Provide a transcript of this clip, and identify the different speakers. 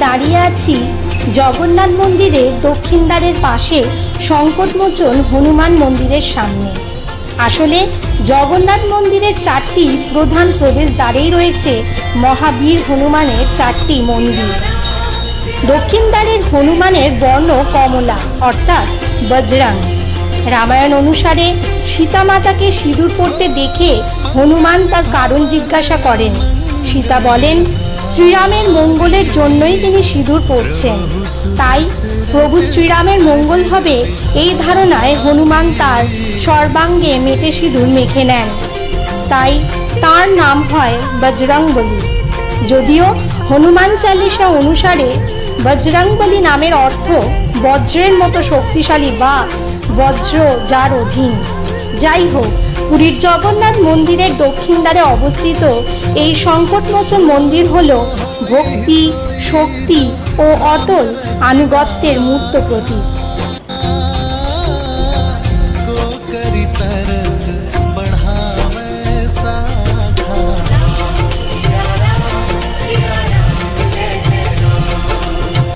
Speaker 1: দাঁড়িয়ে আছি জগন্নাথ মন্দিরের দক্ষিণ দ্বারের পাশে সংকটমোচন হনুমান মন্দিরের সামনে। আসলে জগন্নাথ মন্দিরের 4টি প্রধান প্রবেশদ্বারেই রয়েছে মহাবীর হনুমানের 4টি মন্দির। দক্ষিণ দ্বারের হনুমানের বর্ণ কমলা অর্থাৎ বজরং। রামায়ণ অনুসারে সীতা মাতাকে সিঁদুর পরতে দেখে হনুমান তার কারণ জিজ্ঞাসা করেন। সীতা বলেন শ্রীরামের মঙ্গলের জন্যই তিনি সিঁদুর পরছেন, তাই প্রভু শ্রীরামের মঙ্গল হবে এই ধারণায় হনুমান তার সর্বাঙ্গে মেটে সিঁদুর মেখে নেন, তাই তার নাম হয় বজরংবলী। যদিও হনুমান চালিসা অনুসারে বজরংবলী নামের অর্থ বজ্রের মতো শক্তিশালী বা বজ্র যার অধীন। যাই হোক, পুরীর জগন্নাথ মন্দিরের দক্ষিণ দ্বারে অবস্থিত এই সংকটমোচন মন্দির হল ভক্তি, শক্তি ও অটল আনুগত্যের মূর্ত প্রতীক।